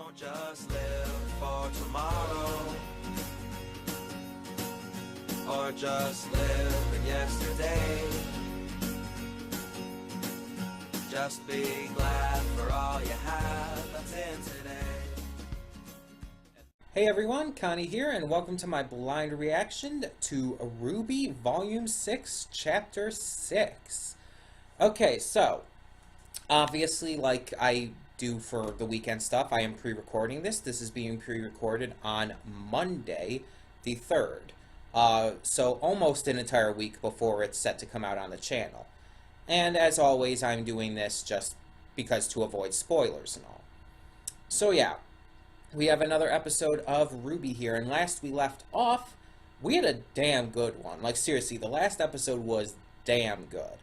Don't just live for tomorrow, or just live in yesterday. Just be glad for all you have that's in today. Hey everyone, Connie here, and welcome to my blind reaction to RWBY Vol6 Chapter 6. Okay, so, obviously, like I do for the weekend stuff, I am pre-recording this. This is being pre-recorded on Monday, the 3rd. So almost an entire week before it's set to come out on the channel. And as always, I'm doing this just because to avoid spoilers and all. So yeah. We have another episode of RWBY here, and last we left off, we had a damn good one. Like, seriously, the last episode was damn good.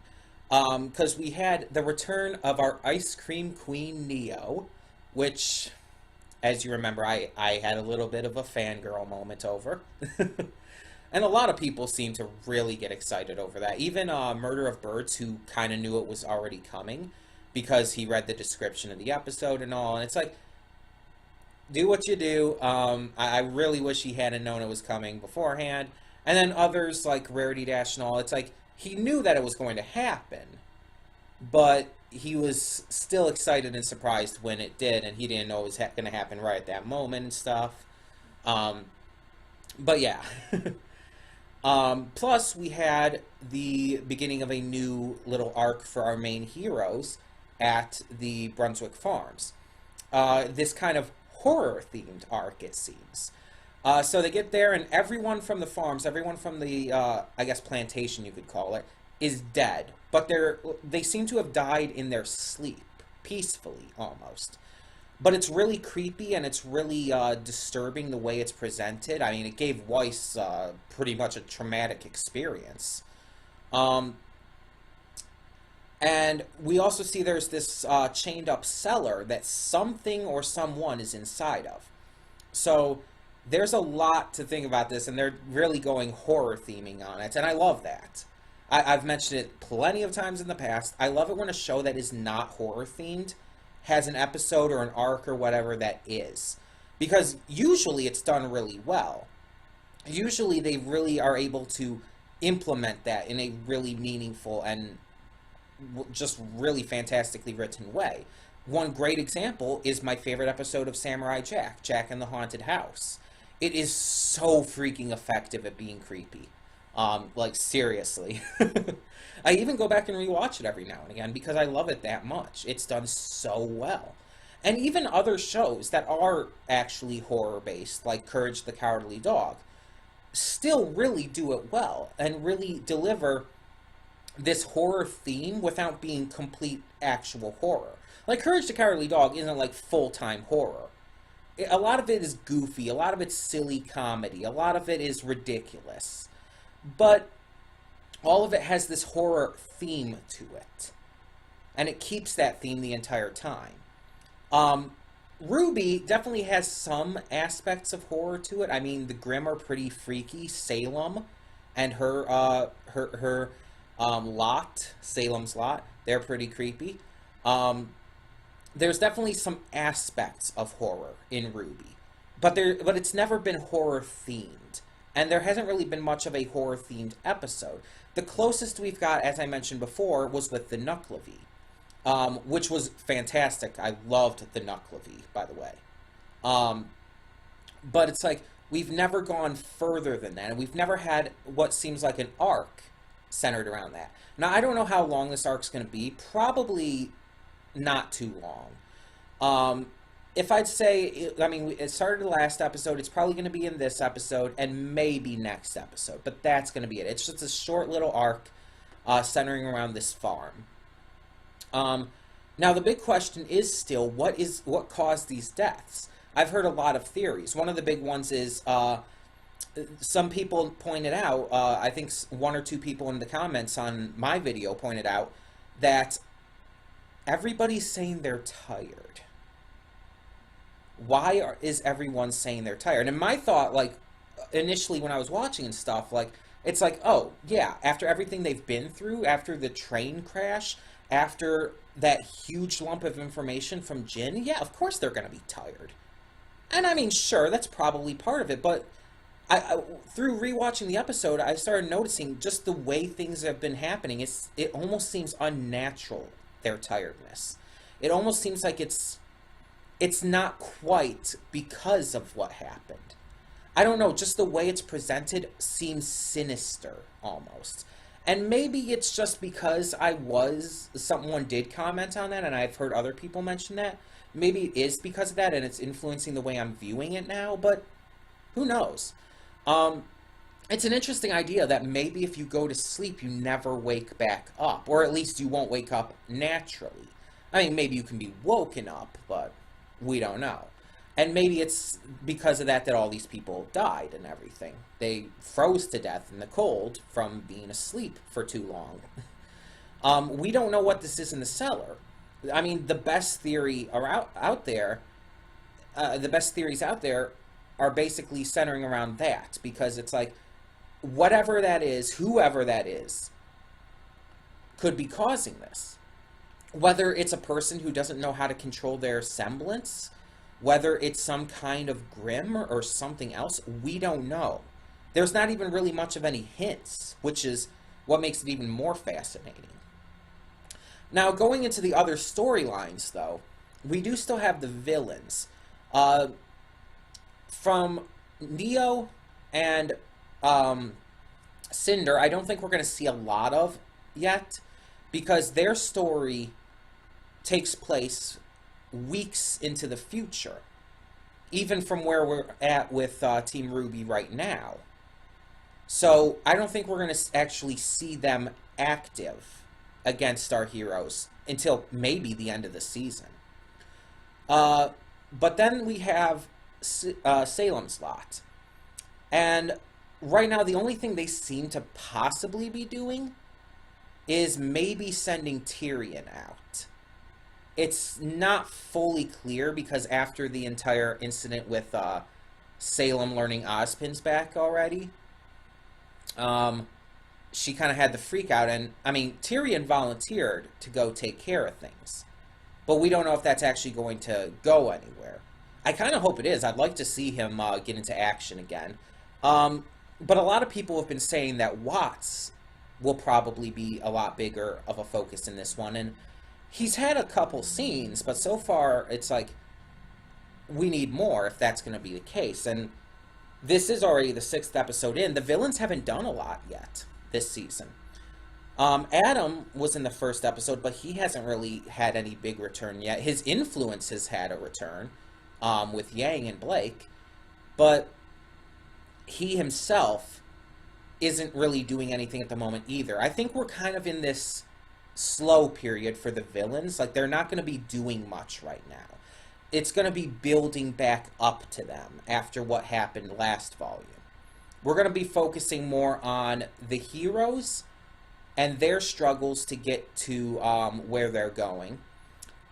Because we had the return of our Ice Cream Queen, Neo, which, as you remember, I had a little bit of a fangirl moment over. And a lot of people seem to really get excited over that. Even Murder of Birds, who kind of knew it was already coming, because he read the description of the episode and all, and it's like, do what you do. I really wish he hadn't known it was coming beforehand. And then others like Rarity Dash and all, it's like he knew that it was going to happen, but he was still excited and surprised when it did, and he didn't know it was going to happen right at that moment and stuff. But yeah. Plus, we had the beginning of a new little arc for our main heroes at the Brunswick Farms. This kind of horror-themed arc, it seems. So they get there, and everyone from the farms, everyone from the, I guess, plantation, you could call it, is dead. But they seem to have died in their sleep, peacefully, almost. But it's really creepy, and it's really disturbing the way it's presented. I mean, it gave Weiss pretty much a traumatic experience. And we also see there's this chained up cellar that something or someone is inside of. So there's a lot to think about this, and they're really going horror theming on it, and I love that. I've mentioned it plenty of times in the past. I love it when a show that is not horror themed has an episode or an arc or whatever that is. Because usually it's done really well. Usually they really are able to implement that in a really meaningful and just really fantastically written way. One great example is my favorite episode of Samurai Jack, Jack in the Haunted House. It is so freaking effective at being creepy. Like, seriously. I even go back and rewatch it every now and again because I love it that much. It's done so well. And even other shows that are actually horror-based, like Courage the Cowardly Dog, still really do it well and really deliver this horror theme without being complete actual horror. Like, Courage the Cowardly Dog isn't like full-time horror. A lot of it is goofy, a lot of it's silly comedy, a lot of it is ridiculous. But all of it has this horror theme to it. And it keeps that theme the entire time. RWBY definitely has some aspects of horror to it. I mean, the Grimm are pretty freaky. Salem and her lot, Salem's Lot, they're pretty creepy. There's definitely some aspects of horror in RWBY, but it's never been horror themed, and there hasn't really been much of a horror themed episode. The closest we've got, as I mentioned before, was with the Nucklevy, which was fantastic. I loved the Nucklevy, by the way. But it's like we've never gone further than that, and we've never had what seems like an arc centered around that. Now, I don't know how long this arc's going to be. Probably not too long. If I'd say, I mean, it started the last episode. It's probably going to be in this episode and maybe next episode. But that's going to be it. It's just a short little arc centering around this farm. Now, the big question is still, what caused these deaths? I've heard a lot of theories. One of the big ones is some people pointed out, I think one or two people in the comments on my video pointed out that everybody's saying they're tired. Why is everyone saying they're tired? And my thought, like, initially when I was watching and stuff, like, it's like, oh, yeah, after everything they've been through, after the train crash, after that huge lump of information from Jin, yeah, of course they're going to be tired. And I mean, sure, that's probably part of it, but through rewatching the episode, I started noticing just the way things have been happening. It almost seems unnatural, their tiredness. It almost seems like it's not quite because of what happened. I don't know, just the way it's presented seems sinister almost. And maybe it's just because someone did comment on that, and I've heard other people mention that. Maybe it is because of that, and it's influencing the way I'm viewing it now, but who knows? It's an interesting idea that maybe if you go to sleep, you never wake back up, or at least you won't wake up naturally. I mean, maybe you can be woken up, but we don't know. And maybe it's because of that all these people died and everything. They froze to death in the cold from being asleep for too long. We don't know what this is in the cellar. I mean, the best theory out there, the best theories out there are basically centering around that, because it's like, whatever that is, whoever that is, could be causing this. Whether it's a person who doesn't know how to control their semblance, whether it's some kind of grim or something else, we don't know. There's not even really much of any hints, which is what makes it even more fascinating. Now, going into the other storylines, though, we do still have the villains. From Neo and Cinder, I don't think we're going to see a lot of yet, because their story takes place weeks into the future, even from where we're at with Team RWBY right now. So I don't think we're going to actually see them active against our heroes until maybe the end of the season. But then we have Salem's Lot. And right now, the only thing they seem to possibly be doing is maybe sending Tyrion out. It's not fully clear, because after the entire incident with Salem learning Ozpin's back already, she kind of had the freak out. And, I mean, Tyrion volunteered to go take care of things. But we don't know if that's actually going to go anywhere. I kind of hope it is. I'd like to see him get into action again. But a lot of people have been saying that Watts will probably be a lot bigger of a focus in this one. And he's had a couple scenes, but so far it's like, we need more if that's going to be the case. And this is already the 6th episode in. The villains haven't done a lot yet this season. Adam was in the 1st episode, but he hasn't really had any big return yet. His influence has had a return with Yang and Blake, but he himself isn't really doing anything at the moment either. I think we're kind of in this slow period for the villains. Like, they're not going to be doing much right now. It's going to be building back up to them after what happened last volume. We're going to be focusing more on the heroes and their struggles to get to where they're going,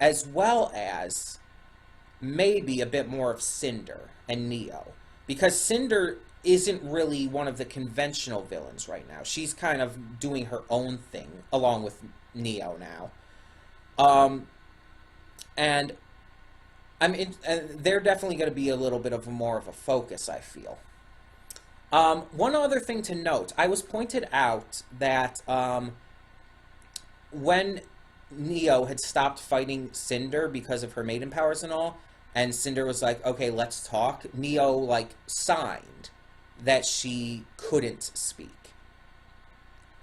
as well as maybe a bit more of Cinder and Neo, because Cinder isn't really one of the conventional villains right now. She's kind of doing her own thing along with Neo now. And I mean, they're definitely going to be a little bit of more of a focus, I feel. One other thing to note, I was pointed out that when Neo had stopped fighting Cinder because of her maiden powers and all, and Cinder was like, okay, let's talk, Neo, like, signed that she couldn't speak.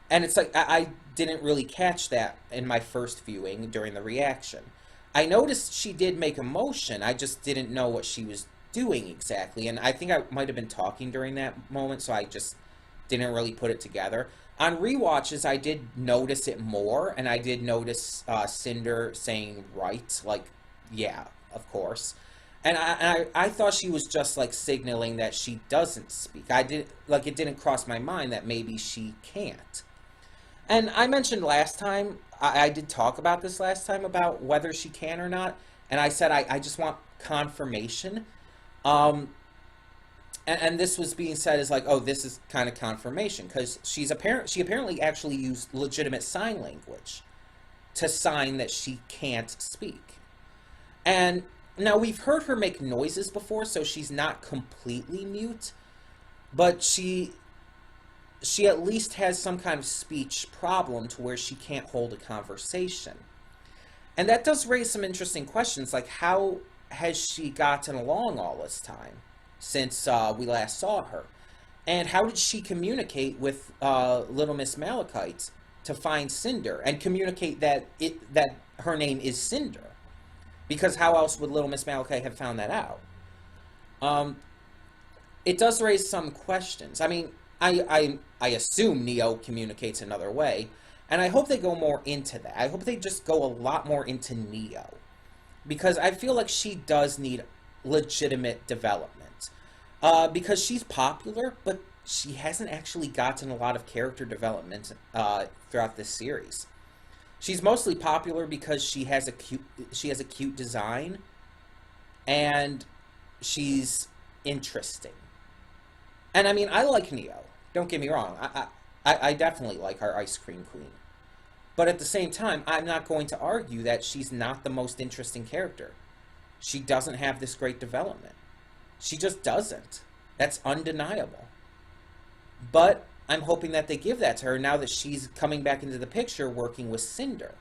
And it's like, I didn't really catch that in my first viewing during the reaction. I noticed she did make a motion, I just didn't know what she was doing exactly, and I think I might have been talking during that moment, so I just didn't really put it together. On rewatches, I did notice it more, and I did notice Cinder saying right, like, yeah, of course. And I thought she was just, like, signaling that she doesn't speak. It didn't cross my mind that maybe she can't. And I mentioned last time, I did talk about this last time, about whether she can or not, and I said I just want confirmation. And this was being said as like, oh, this is kind of confirmation, because she apparently actually used legitimate sign language to sign that she can't speak. And now we've heard her make noises before, so she's not completely mute, but she at least has some kind of speech problem to where she can't hold a conversation. And that does raise some interesting questions, like how has she gotten along all this time since we last saw her? And how did she communicate with Little Miss Malachite to find Cinder and communicate that her name is Cinder? Because how else would Little Miss Malachite have found that out? It does raise some questions. I mean, I assume Neo communicates another way, and I hope they go more into that. I hope they just go a lot more into Neo, because I feel like she does need legitimate development. Because she's popular, but she hasn't actually gotten a lot of character development throughout this series. She's mostly popular because she has a cute design, and she's interesting. And I mean, I like Neo. Don't get me wrong. I definitely like our Ice Cream Queen. But at the same time, I'm not going to argue that she's not the most interesting character. She doesn't have this great development. She just doesn't. That's undeniable. But I'm hoping that they give that to her now that she's coming back into the picture working with Cinder.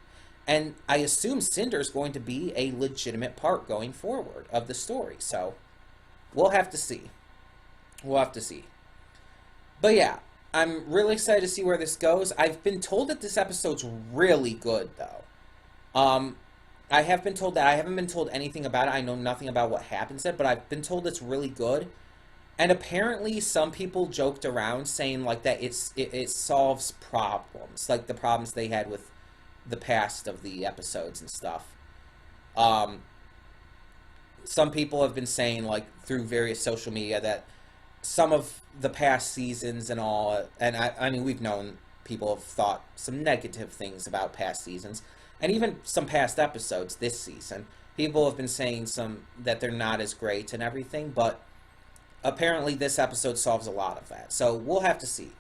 And I assume Cinder's going to be a legitimate part going forward of the story. So we'll have to see. We'll have to see. But yeah, I'm really excited to see where this goes. I've been told that this episode's really good, though. I have been told that. I haven't been told anything about it. I know nothing about what happens in it, but I've been told it's really good. And apparently some people joked around saying like that it solves problems, like the problems they had with the past of the episodes and stuff. Some people have been saying, like, through various social media that some of the past seasons and all, and I mean, we've known people have thought some negative things about past seasons, and even some past episodes this season. People have been saying that they're not as great and everything, but apparently this episode solves a lot of that. So we'll have to see.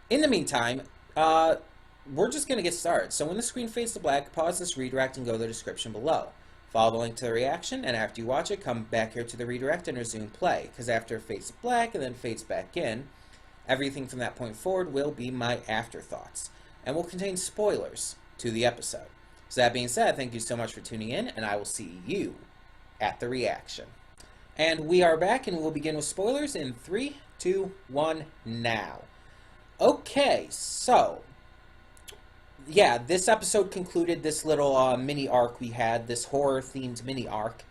In the meantime, we're just going to get started. So when the screen fades to black, pause this redirect and go to the description below. Follow the link to the reaction, and after you watch it, come back here to the redirect and resume play, because after it fades to black and then fades back in, everything from that point forward will be my afterthoughts, and will contain spoilers to the episode. So that being said, thank you so much for tuning in, and I will see you at the reaction. And we are back, and we'll begin with spoilers in 3, 2, 1, now. Okay, so yeah, this episode concluded this little mini arc we had, this horror-themed mini arc,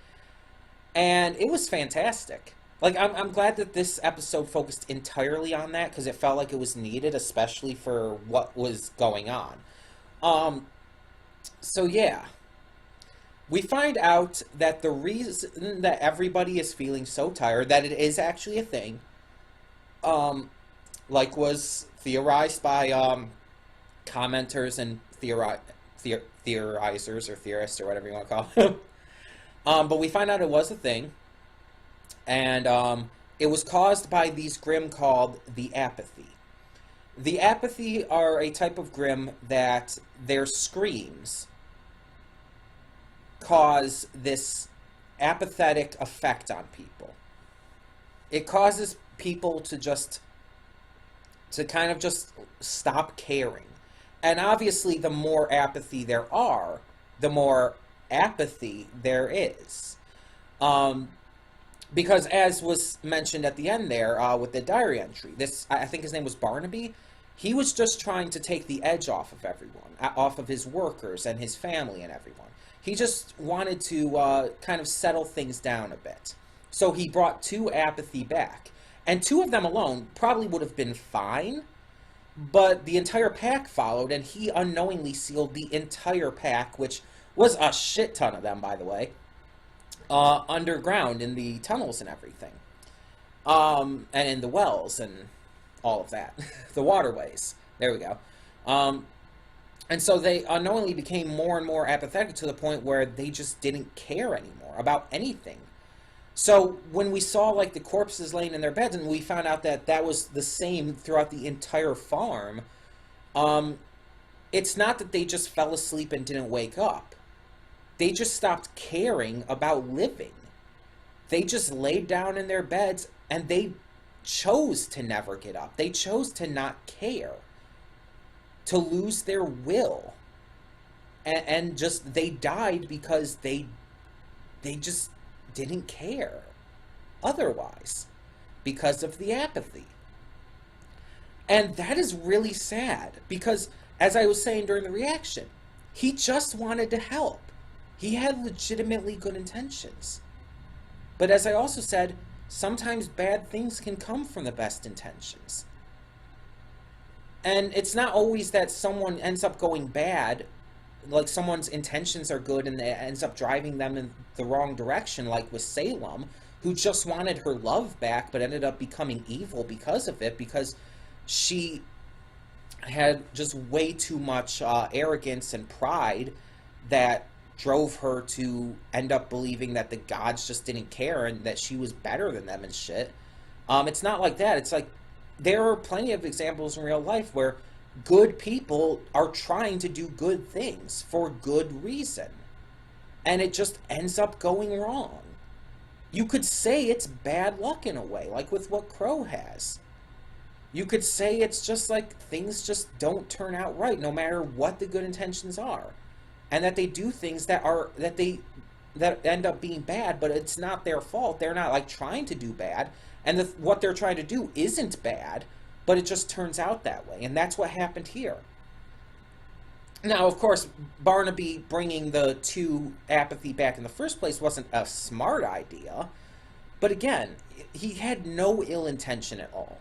and it was fantastic. Like, I'm glad that this episode focused entirely on that, because it felt like it was needed, especially for what was going on. So yeah, we find out that the reason that everybody is feeling so tired, that it is actually a thing, like was theorized by commenters and theorizers or theorists or whatever you want to call them. But we find out it was a thing, and it was caused by these Grimm called the Apathy. The Apathy are a type of Grimm that their screams cause this apathetic effect on people. It causes people to kind of just stop caring. And obviously, the more apathy there are, the more apathy there is. Because as was mentioned at the end there with the diary entry, I think his name was Barnaby, he was just trying to take the edge off of everyone, off of his workers and his family and everyone. He just wanted to kind of settle things down a bit. So he brought 2 apathy back. And 2 of them alone probably would have been fine, but the entire pack followed, and he unknowingly sealed the entire pack, which was a shit ton of them, by the way, underground in the tunnels and everything. And in the wells and all of that. The waterways. There we go. And so they unknowingly became more and more apathetic to the point where they just didn't care anymore about anything. So when we saw, like, the corpses laying in their beds, and we found out that that was the same throughout the entire farm, it's not that they just fell asleep and didn't wake up. They just stopped caring about living. They just laid down in their beds and they chose to never get up. They chose to not care, to lose their will. And just they died because they just didn't care otherwise because of the apathy. And that is really sad because, as I was saying during the reaction, he just wanted to help. He had legitimately good intentions. But as I also said, sometimes bad things can come from the best intentions. And it's not always that someone ends up going bad, like someone's intentions are good and it ends up driving them in the wrong direction, like with Salem, who just wanted her love back but ended up becoming evil because of it, because she had just way too much arrogance and pride that drove her to end up believing that the gods just didn't care and that she was better than them and shit. It's not like that. It's like there are plenty of examples in real life where good people are trying to do good things for good reason, and it just ends up going wrong. You could say it's bad luck in a way, like with what Crow has. You could say it's just like things just don't turn out right, no matter what the good intentions are, and that they do things that end up being bad, but it's not their fault. They're not like trying to do bad, and what they're trying to do isn't bad, but it just turns out that way, and that's what happened here. Now, of course, Barnaby bringing the 2 apathy back in the first place wasn't a smart idea, but again, he had no ill intention at all.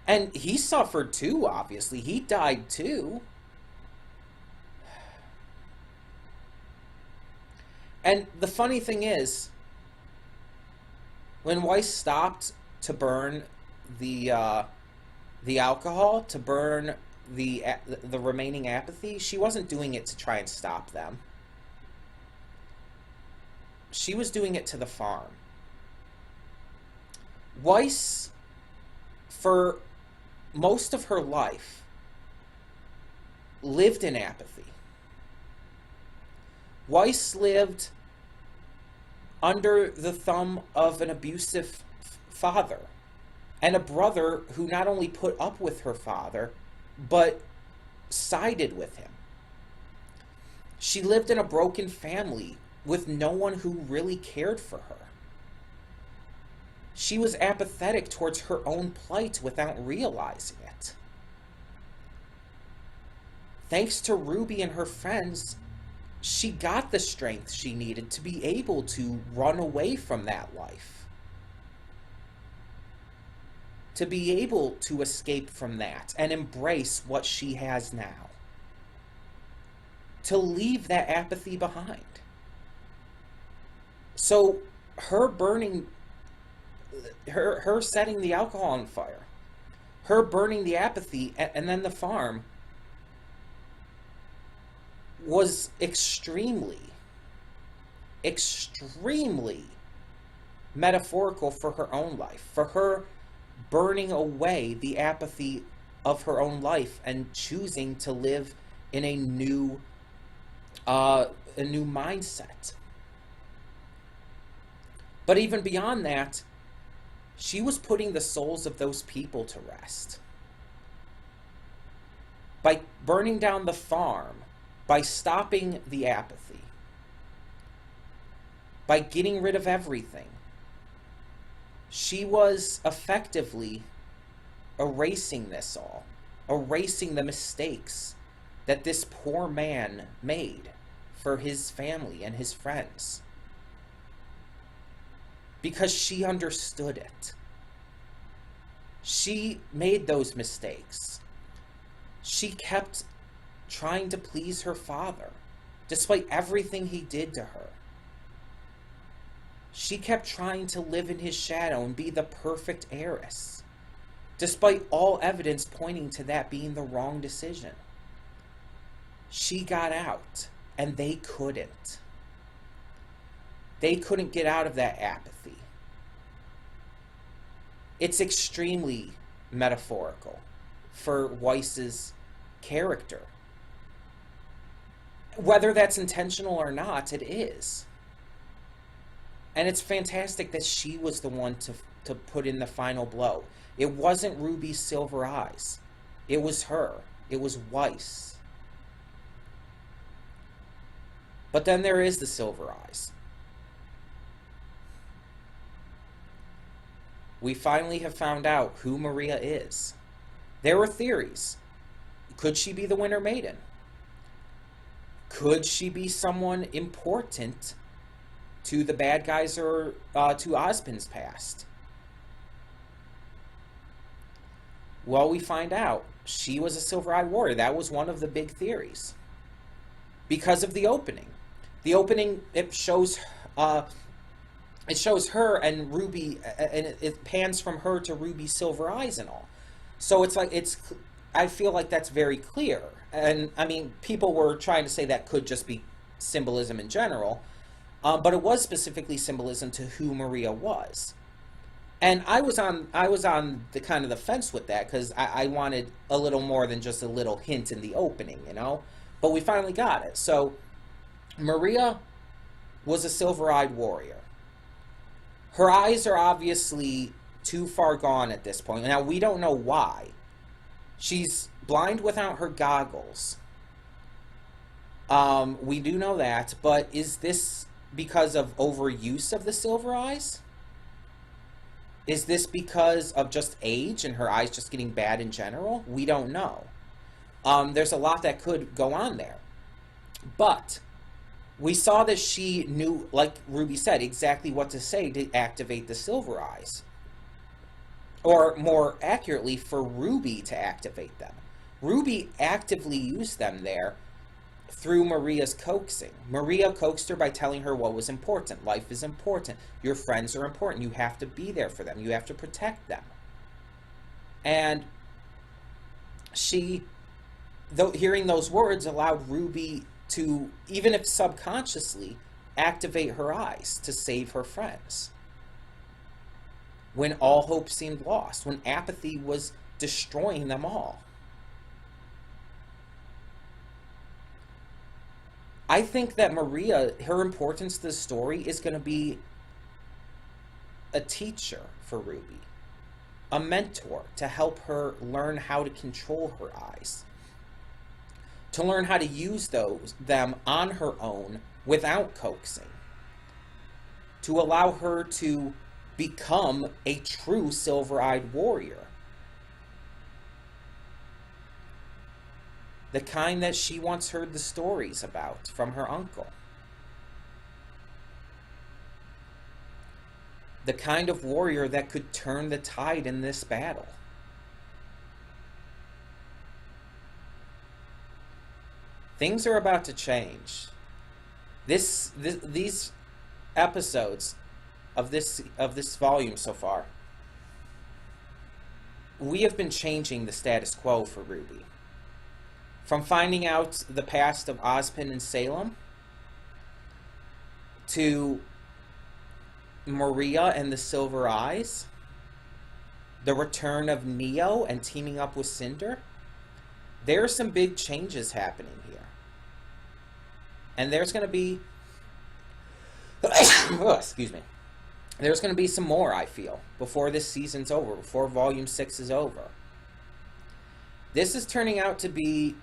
And he suffered too, obviously. He died too. And the funny thing is, when Weiss stopped to burn the alcohol, to burn the remaining apathy, she wasn't doing it to try and stop them. She was doing it to the farm. Weiss, for most of her life, lived in apathy. Weiss lived under the thumb of an abusive father and a brother who not only put up with her father, but sided with him. She lived in a broken family with no one who really cared for her. She was apathetic towards her own plight without realizing it. Thanks to Ruby and her friends, she got the strength she needed to be able to run away from that life. To be able to escape from that and embrace what she has now. To leave that apathy behind. So her burning, her setting the alcohol on fire, her burning the apathy, and then the farm, was extremely metaphorical for her own life, for her burning away the apathy of her own life and choosing to live in a new mindset. But even beyond that, she was putting the souls of those people to rest. By burning down the farm, by stopping the apathy, by getting rid of everything, she was effectively erasing this all, erasing the mistakes that this poor man made for his family and his friends. Because she understood it. She made those mistakes. She kept trying to please her father, despite everything he did to her. She kept trying to live in his shadow and be the perfect heiress, despite all evidence pointing to that being the wrong decision. She got out, and they couldn't. They couldn't get out of that apathy. It's extremely metaphorical for Weiss's character. whether that's intentional or not, it is. And it's fantastic that she was the one to put in the final blow. It wasn't Ruby's silver eyes. It was her. It was Weiss. But then there is the silver eyes. We finally have found out who Maria is. There were theories. Could she be the Winter Maiden? Could she be someone important to the bad guys or to Ozpin's past? Well, we find out she was a silver-eyed warrior. That was one of the big theories. Because of the opening. The opening, it shows her and Ruby, and it pans from her to Ruby's silver eyes and all. So it's like, I feel like that's very clear. And I mean, people were trying to say that could just be symbolism in general, but it was specifically symbolism to who Maria was. And I was on the kind of the fence with that, because I wanted a little more than just a little hint in the opening, you know? But we finally got it. So Maria was a silver-eyed warrior. Her eyes are obviously too far gone at this point. Now, we don't know why. She's blind without her goggles. We do know that, but is this because of overuse of the silver eyes? Is this because of just age and her eyes just getting bad in general? We don't know. There's a lot that could go on there. But we saw that she knew, like Ruby said, exactly what to say to activate the silver eyes. Or more accurately, for Ruby to activate them. Ruby actively used them there through Maria's coaxing. Maria coaxed her by telling her what was important. Life is important. Your friends are important. You have to be there for them. You have to protect them. And she, though, hearing those words allowed Ruby to, even if subconsciously, activate her eyes to save her friends. When all hope seemed lost, when apathy was destroying them all. I think that Maria, her importance to the story is going to be a teacher for Ruby, a mentor to help her learn how to control her eyes, to learn how to use them on her own without coaxing, to allow her to become a true silver-eyed warrior. The kind that she once heard the stories about from her uncle. The kind of warrior that could turn the tide in this battle. Things are about to change. These episodes of this volume so far, we have been changing the status quo for Ruby. From finding out the past of Ozpin and Salem, to Maria and the Silver Eyes, the return of Neo and teaming up with Cinder, there are some big changes happening here. And there's going to be... oh, excuse me. There's going to be some more, I feel, before this season's over, before Volume 6 is over. This is turning out to be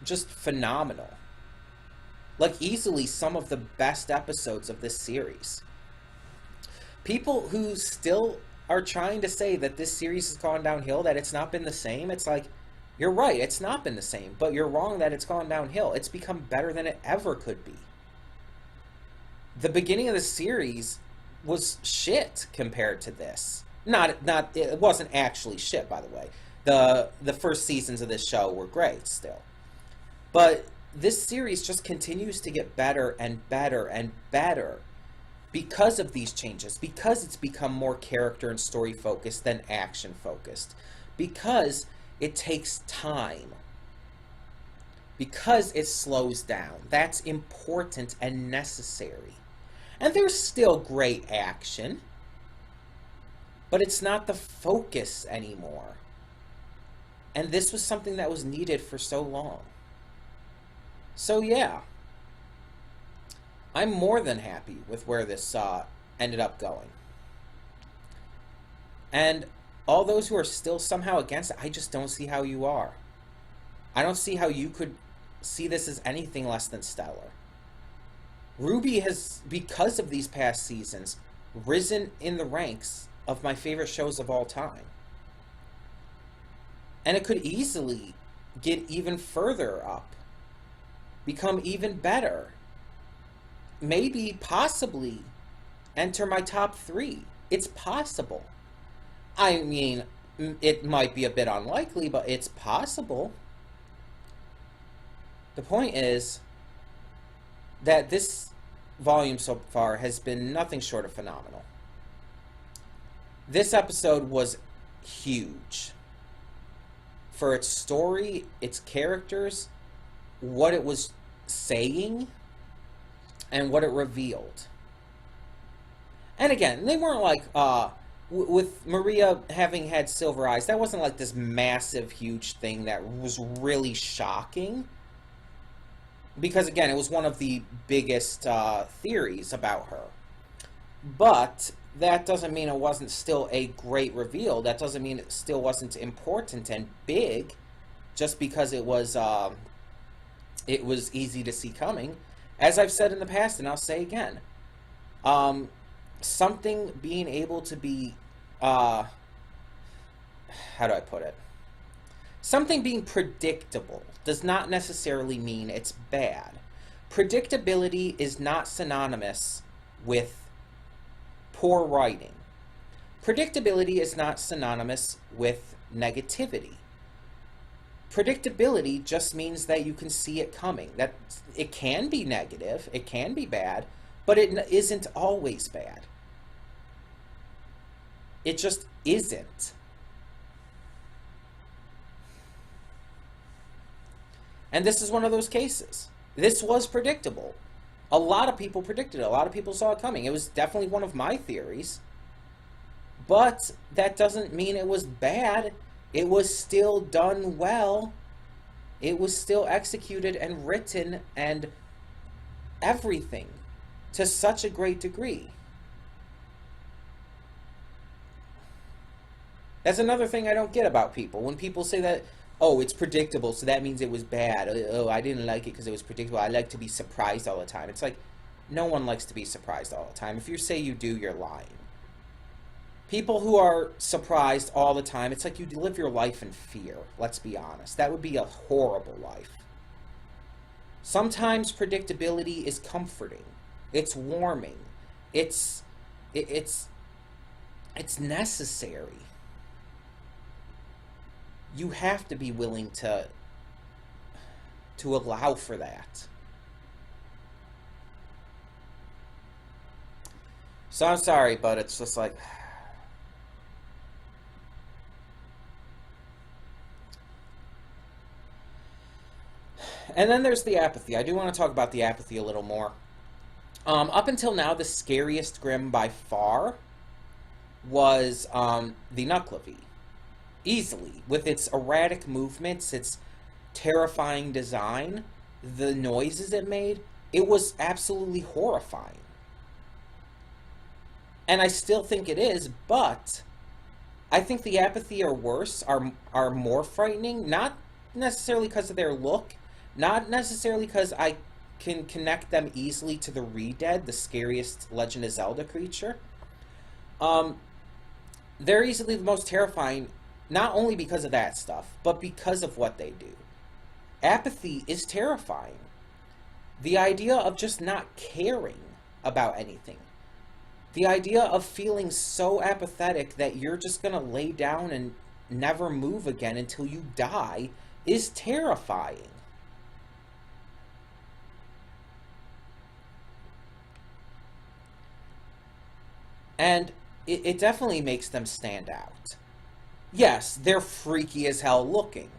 just phenomenal. Like, easily some of the best episodes of this series. People who still are trying to say that this series has gone downhill, that it's not been the same, it's like, you're right, it's not been the same, but you're wrong that it's gone downhill. It's become better than it ever could be. The beginning of the series was shit compared to this. It wasn't actually shit, by the way. The first seasons of this show were great still. But this series just continues to get better and better and better because of these changes, because it's become more character and story focused than action focused, because it takes time, because it slows down. That's important and necessary. And there's still great action, but it's not the focus anymore. And this was something that was needed for so long. So yeah, I'm more than happy with where this ended up going. And all those who are still somehow against it, I just don't see how you are. I don't see how you could see this as anything less than stellar. RWBY has, because of these past seasons, risen in the ranks of my favorite shows of all time. And it could easily get even further up, become even better, maybe, possibly, enter my top 3. It's possible. I mean, it might be a bit unlikely, but it's possible. The point is that this volume so far has been nothing short of phenomenal. This episode was huge. For its story, its characters, what it was saying, and what it revealed. And again, they weren't like, with Maria having had silver eyes, that wasn't like this massive, huge thing that was really shocking. Because again, it was one of the biggest theories about her. But that doesn't mean it wasn't still a great reveal. That doesn't mean it still wasn't important and big, just because it was easy to see coming. As I've said in the past, and I'll say again, something being able to be, how do I put it? Something being predictable does not necessarily mean it's bad. Predictability is not synonymous with poor writing. Predictability is not synonymous with negativity. Predictability just means that you can see it coming. That it can be negative, it can be bad, but it isn't always bad. It just isn't. And this is one of those cases. This was predictable. A lot of people predicted it. A lot of people saw it coming. It was definitely one of my theories. But that doesn't mean it was bad. It was still done well. It was still executed and written and everything to such a great degree. That's another thing I don't get about people. When people say that, oh, it's predictable, so that means it was bad. Oh, I didn't like it because it was predictable. I like to be surprised all the time. It's like, no one likes to be surprised all the time. If you say you do, you're lying. People who are surprised all the time, it's like you live your life in fear. Let's be honest. That would be a horrible life. Sometimes predictability is comforting. It's warming. It's necessary. You have to be willing to allow for that. So I'm sorry, but it's just like... And then there's the apathy. I do want to talk about the apathy a little more. Up until now, the scariest Grimm by far was the Nuclevi. Easily. With its erratic movements, its terrifying design, the noises it made, it was absolutely horrifying. And I still think it is, but I think the apathy are worse, are more frightening, not necessarily because of their look, not necessarily because I can connect them easily to the ReDead, the scariest Legend of Zelda creature. They're easily the most terrifying, not only because of that stuff, but because of what they do. Apathy is terrifying. The idea of just not caring about anything. The idea of feeling so apathetic that you're just going to lay down and never move again until you die is terrifying. And it definitely makes them stand out. Yes, they're freaky as hell looking.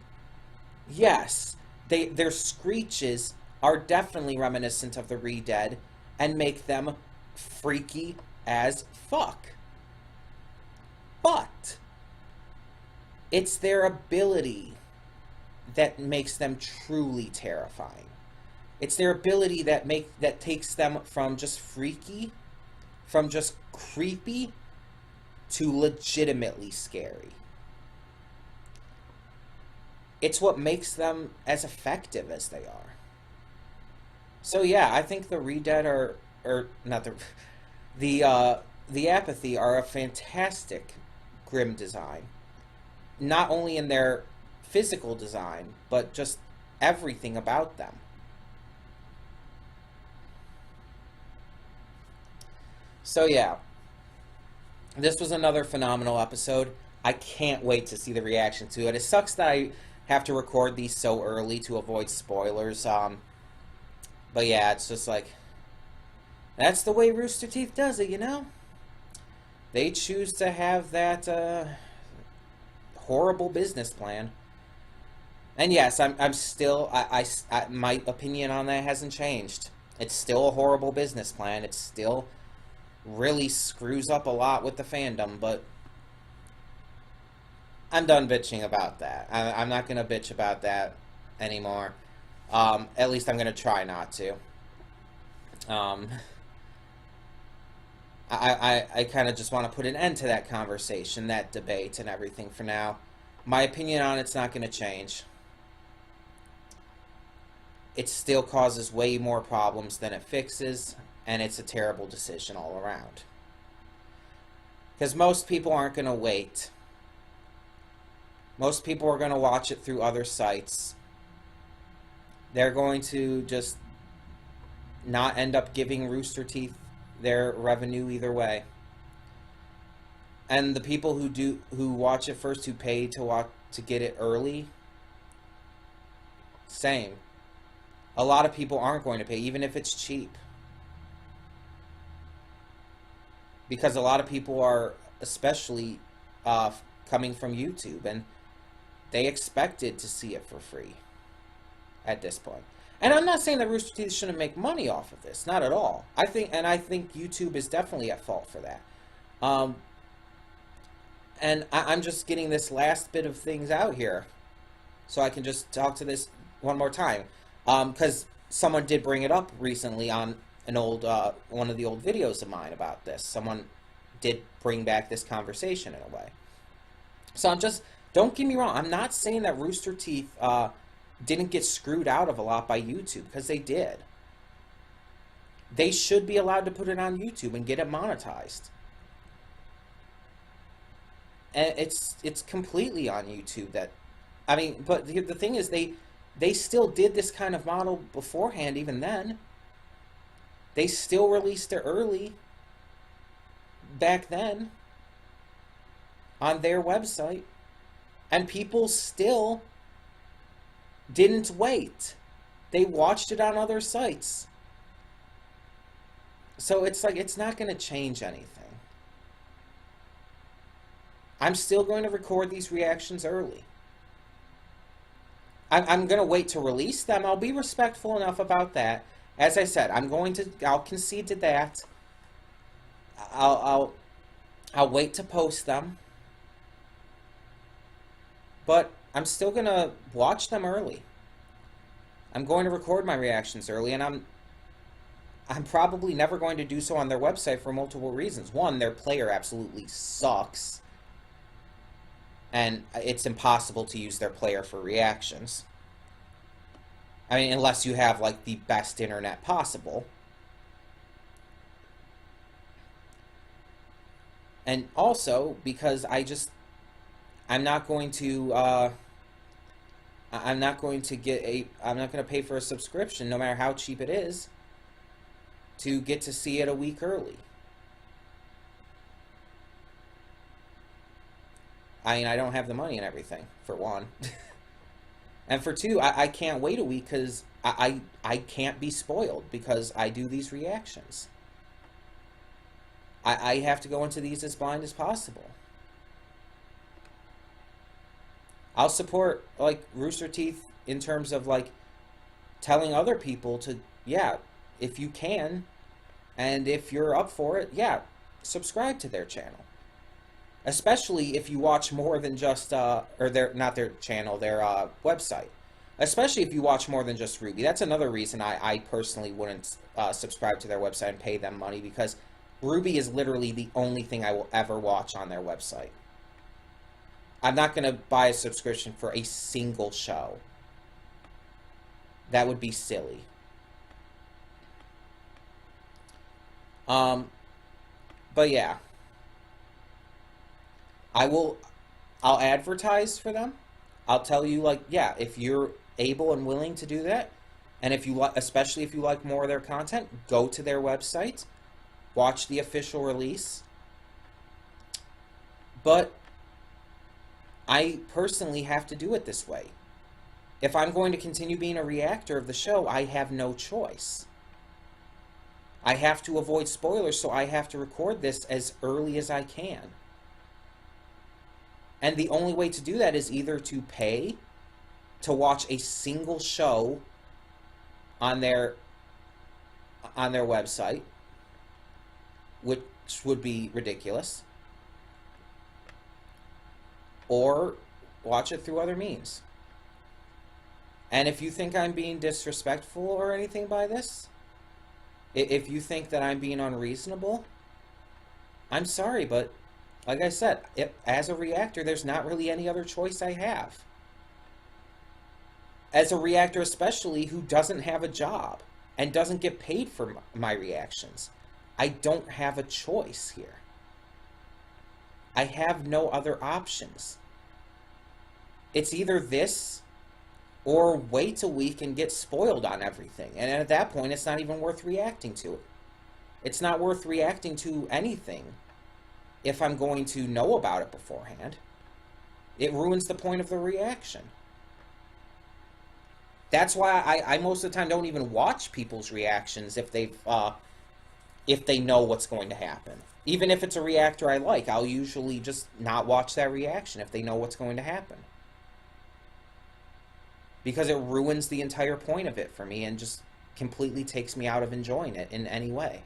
Yes, their screeches are definitely reminiscent of the ReDead and make them freaky as fuck. But it's their ability that makes them truly terrifying. It's their ability that takes them from just freaky, from just creepy, to legitimately scary. It's what makes them as effective as they are. So yeah, I think the ReDirect or not the Apathy are a fantastic Grim design. Not only in their physical design, but just everything about them. So yeah, this was another phenomenal episode. I can't wait to see the reaction to it. It sucks that I have to record these so early to avoid spoilers. But yeah, it's just like, that's the way Rooster Teeth does it, you know? They choose to have that horrible business plan. And yes, I'm still, my opinion on that hasn't changed. It's still a horrible business plan. It's still really screws up a lot with the fandom, but I'm done bitching about that. I'm not going to bitch about that anymore. At least I'm going to try not to. I kind of just want to put an end to that conversation, that debate, and everything for now. My opinion on it's not going to change. It still causes way more problems than it fixes, and it's a terrible decision all around. Because most people aren't going to wait. Most people are going to watch it through other sites. They're going to just not end up giving Rooster Teeth their revenue either way. And the people who watch it first, who pay to get it early, same. A lot of people aren't going to pay, even if it's cheap. Because a lot of people are, especially coming from YouTube, and they expected to see it for free at this point. And I'm not saying that Rooster Teeth shouldn't make money off of this, not at all. I think YouTube is definitely at fault for that. And I'm just getting this last bit of things out here, so I can just talk to this one more time. Because someone did bring it up recently on an old one of the old videos of mine about this. Someone did bring back this conversation in a way. So I'm just, don't get me wrong, I'm not saying that Rooster Teeth didn't get screwed out of a lot by YouTube, because they did. They should be allowed to put it on YouTube and get it monetized. And it's completely on YouTube that, I mean, but the thing is, they still did this kind of model beforehand. Even then, they still released it early back then on their website, and people still didn't wait. They watched it on other sites. So it's like, it's not going to change anything. I'm still going to record these reactions early. I'm going to wait to release them. I'll be respectful enough about that. As I said, I'll concede to that. I'll wait to post them. But I'm still going to watch them early. I'm going to record my reactions early, and I'm probably never going to do so on their website for multiple reasons. One, their player absolutely sucks, and it's impossible to use their player for reactions. I mean, unless you have, like, the best internet possible. And also, because I'm not going to pay for a subscription, no matter how cheap it is, to get to see it a week early. I mean, I don't have the money and everything, for one. And for two, I can't wait a week because I can't be spoiled because I do these reactions. I have to go into these as blind as possible. I'll support, like, Rooster Teeth in terms of, like, telling other people to, yeah, if you can, and if you're up for it, yeah, subscribe to their channel. Especially if you watch more than just, or not their channel, their website. especially if you watch more than just RWBY. That's another reason I personally wouldn't subscribe to their website and pay them money, because RWBY is literally the only thing I will ever watch on their website. I'm not going to buy a subscription for a single show. That would be silly. But yeah. I'll advertise for them. I'll tell you, like, yeah, if you're able and willing to do that, and if you like, especially if you like more of their content, go to their website, watch the official release. But I personally have to do it this way. If I'm going to continue being a reactor of the show, I have no choice. I have to avoid spoilers, so I have to record this as early as I can. And the only way to do that is either to pay to watch a single show on their website, which would be ridiculous, or watch it through other means. And if you think I'm being disrespectful or anything by this, if you think that I'm being unreasonable, I'm sorry, but like I said, as a reactor, there's not really any other choice I have. As a reactor especially, who doesn't have a job and doesn't get paid for my reactions, I don't have a choice here. I have no other options. It's either this or wait a week and get spoiled on everything. And at that point, it's not even worth reacting to it. It's not worth reacting to anything if I'm going to know about it beforehand. It ruins the point of the reaction. That's why I most of the time don't even watch people's reactions if they know what's going to happen. Even if it's a reactor I like, I'll usually just not watch that reaction if they know what's going to happen. Because it ruins the entire point of it for me and just completely takes me out of enjoying it in any way.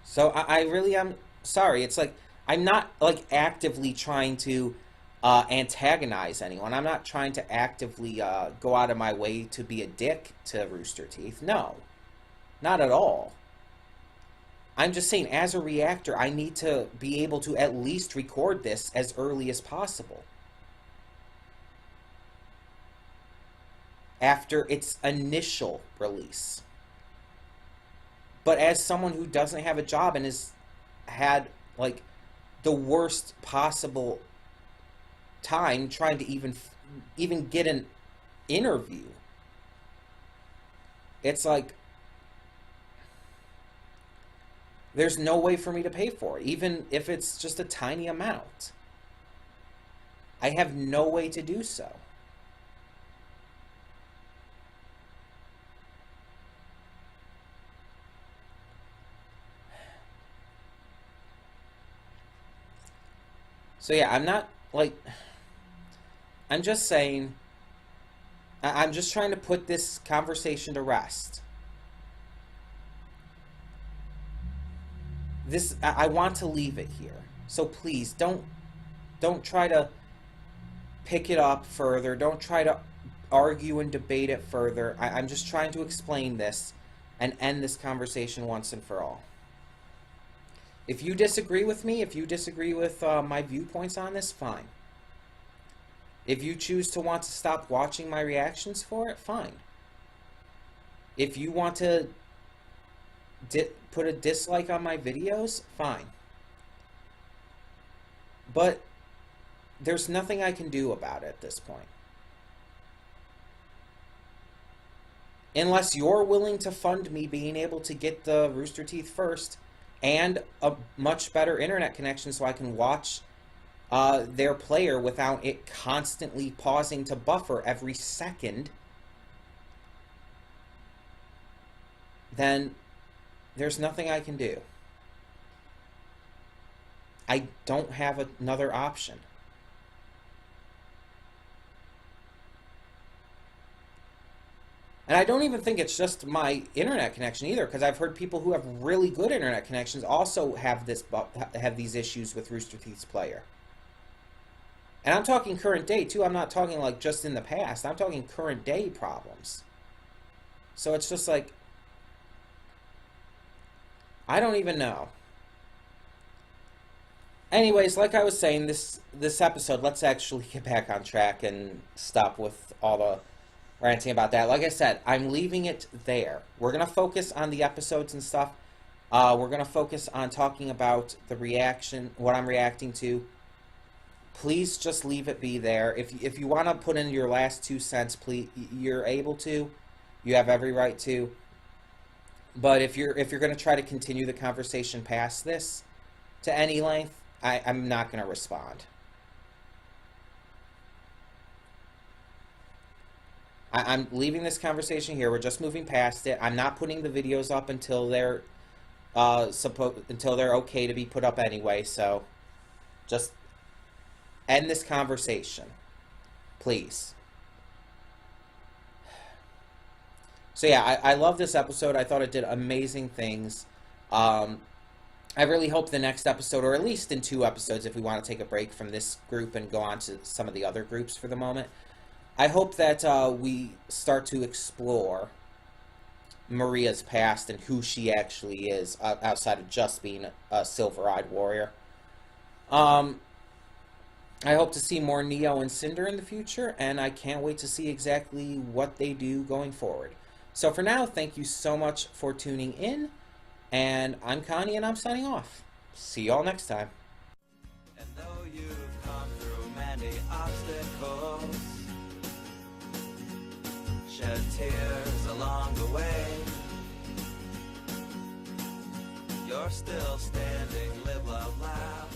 So I really am sorry. It's like, I'm not like actively trying to antagonize anyone. I'm not trying to actively go out of my way to be a dick to Rooster Teeth. No, not at all. I'm just saying, as a reactor, I need to be able to at least record this as early as possible. After its initial release. But as someone who doesn't have a job and has had, like, the worst possible time trying to even get an interview, it's like, there's no way for me to pay for it, even if it's just a tiny amount. I have no way to do so. So yeah, I'm not, like, I'm just saying, I'm just trying to put this conversation to rest. I want to leave it here. So please, don't try to pick it up further. Don't try to argue and debate it further. I'm just trying to explain this and end this conversation once and for all. If you disagree with me, if you disagree with my viewpoints on this, fine. If you choose to want to stop watching my reactions for it, fine. If you want to put a dislike on my videos, fine. But there's nothing I can do about it at this point. Unless you're willing to fund me being able to get the Rooster Teeth first and a much better internet connection so I can watch their player without it constantly pausing to buffer every second, then there's nothing I can do. I don't have another option. And I don't even think it's just my internet connection either, because I've heard people who have really good internet connections also have these issues with Rooster Teeth's player. And I'm talking current day, too. I'm not talking, like, just in the past. I'm talking current day problems. So it's just like, I don't even know. Anyways, like I was saying, this episode, let's actually get back on track and stop with all the ranting about that. Like I said, I'm leaving it there. We're going to focus on the episodes and stuff. We're going to focus on talking about the reaction, what I'm reacting to. Please just leave it be there. If you want to put in your last 2 cents, please, you're able to. You have every right to. But if you're going to try to continue the conversation past this to any length, I'm not going to respond. I'm leaving this conversation here. We're just moving past it. I'm not putting the videos up until they're okay to be put up anyway. So just end this conversation, please. So yeah, I love this episode. I thought it did amazing things. I really hope the next episode, or at least in 2 episodes, if we want to take a break from this group and go on to some of the other groups for the moment, I hope that we start to explore Maria's past and who she actually is outside of just being a silver-eyed warrior. I hope to see more Neo and Cinder in the future, and I can't wait to see exactly what they do going forward. So for now, thank you so much for tuning in, and I'm Connie, and I'm signing off. See you all next time. And though you've come through many obstacles, shed tears along the way, you're still standing, live, love, laugh.